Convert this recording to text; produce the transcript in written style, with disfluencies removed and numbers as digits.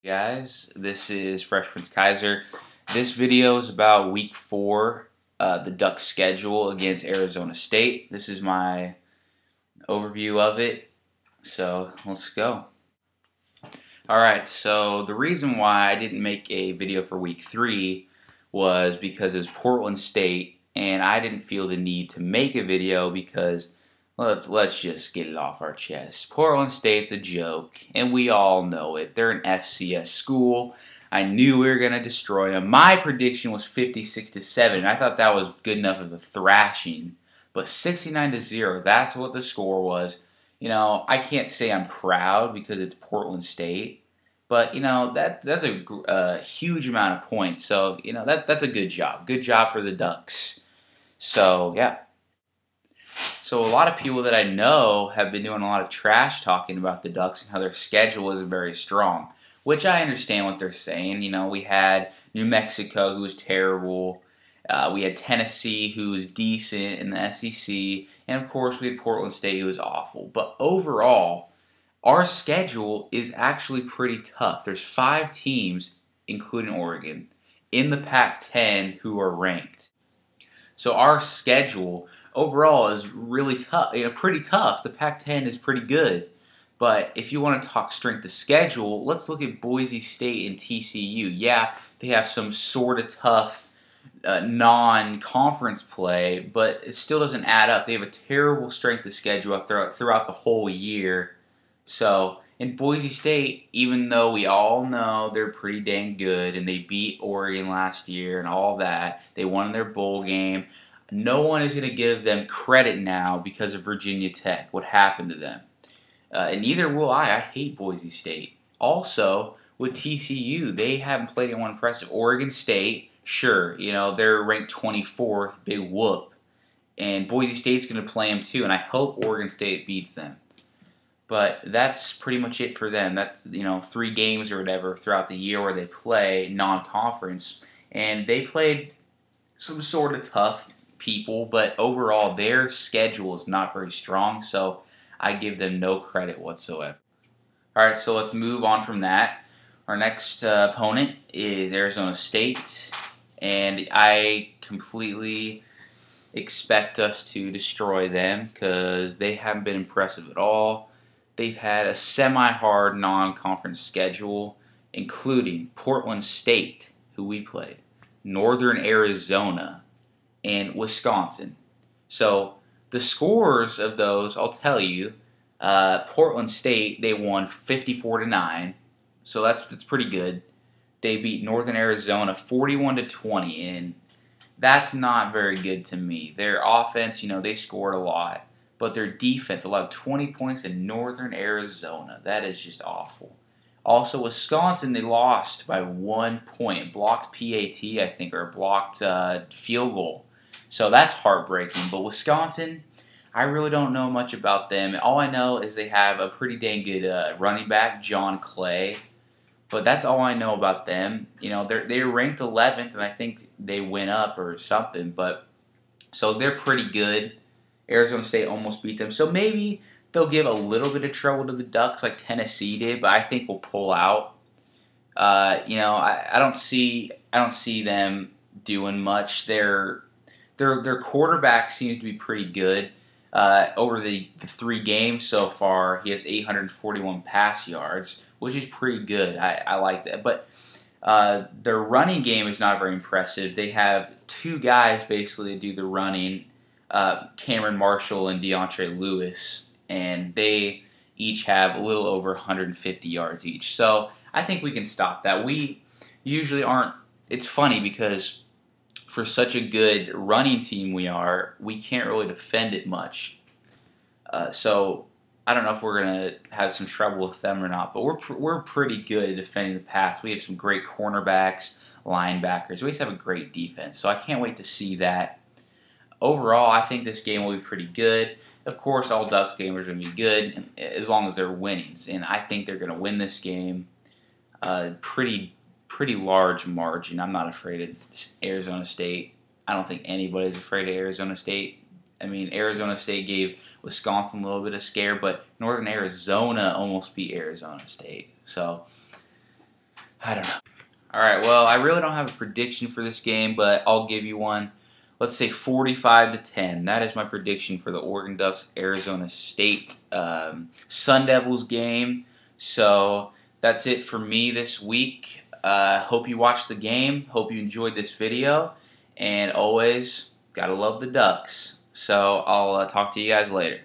Guys, this is Fresh Prince Kaiser. This video is about week 4, the Ducks schedule against Arizona State. This is my overview of it, so let's go. Alright, so the reason why I didn't make a video for week 3 was because it was Portland State, and I didn't feel the need to make a video because let's just get it off our chest. Portland State's a joke, and we all know it. They're an FCS school. I knew we were going to destroy them. My prediction was 56-7, and I thought that was good enough of a thrashing. But 69-0, that's what the score was. You know, I can't say I'm proud because it's Portland State, but you know that's a huge amount of points. So you know that's a good job. Good job for the Ducks. So yeah. So a lot of people that I know have been doing a lot of trash talking about the Ducks and how their schedule isn't very strong, which I understand what they're saying. You know, we had New Mexico, who was terrible. We had Tennessee, who was decent in the SEC. And, of course, we had Portland State, who was awful. But overall, our schedule is actually pretty tough. There's 5 teams, including Oregon, in the Pac-10 who are ranked. So our schedule overall is really tough, pretty tough. The Pac-10 is pretty good. But if you want to talk strength of schedule, let's look at Boise State and TCU. Yeah, they have some sort of tough non-conference play, but it still doesn't add up. They have a terrible strength of schedule throughout the whole year. So in Boise State, even though we all know they're pretty dang good and they beat Oregon last year and all that, they won their bowl game, no one is going to give them credit now because of Virginia Tech, what happened to them. And neither will I. I hate Boise State. Also, with TCU, they haven't played anyone impressive. Oregon State, sure, you know, they're ranked 24th, big whoop. And Boise State's going to play them too, and I hope Oregon State beats them. But that's pretty much it for them. That's, 3 games or whatever throughout the year where they play non-conference. And they played some sort of tough people, but overall their schedule is not very strong, so I give them no credit whatsoever. Alright, so let's move on from that. Our next opponent is Arizona State, and I completely expect us to destroy them because they haven't been impressive at all. They've had a semi-hard non-conference schedule, including Portland State, who we played, Northern Arizona, and Wisconsin. So the scores of those, I'll tell you. Portland State, they won 54-9, so that's pretty good. They beat Northern Arizona 41-20, and that's not very good to me. Their offense, they scored a lot, but their defense allowed 20 points in Northern Arizona. That is just awful. Also, Wisconsin, they lost by 1 point. Blocked PAT, I think, or blocked field goal. So that's heartbreaking. But Wisconsin, I really don't know much about them. All I know is they have a pretty dang good running back, John Clay. But that's all I know about them. They're ranked 11th, and I think they went up or something. But so they're pretty good. Arizona State almost beat them. So maybe they'll give a little bit of trouble to the Ducks like Tennessee did, but I think we'll pull out. I don't see them doing much. Their quarterback seems to be pretty good. Over the 3 games so far, he has 841 pass yards, which is pretty good. I like that. But their running game is not very impressive. They have 2 guys basically to do the running, Cameron Marshall and DeAndre Lewis, and they each have a little over 150 yards each. So I think we can stop that. We usually aren't. It's funny because for such a good running team we can't really defend it much. So I don't know if we're going to have some trouble with them or not, but we're pretty good at defending the pass. We have some great cornerbacks, linebackers. We just have a great defense, so I can't wait to see that. Overall, I think this game will be pretty good. Of course, all Ducks games are going to be good as long as they're winnings, and I think they're going to win this game pretty large margin. I'm not afraid of Arizona State. I don't think anybody's afraid of Arizona State. I mean, Arizona State gave Wisconsin a little bit of scare, but Northern Arizona almost beat Arizona State. So I don't know. All right, well, I really don't have a prediction for this game, but I'll give you one. Let's say 45-10. That is my prediction for the Oregon Ducks Arizona State Sun Devils game. So that's it for me this week. Hope you watched the game. Hope you enjoyed this video. And always, gotta love the Ducks. So I'll talk to you guys later.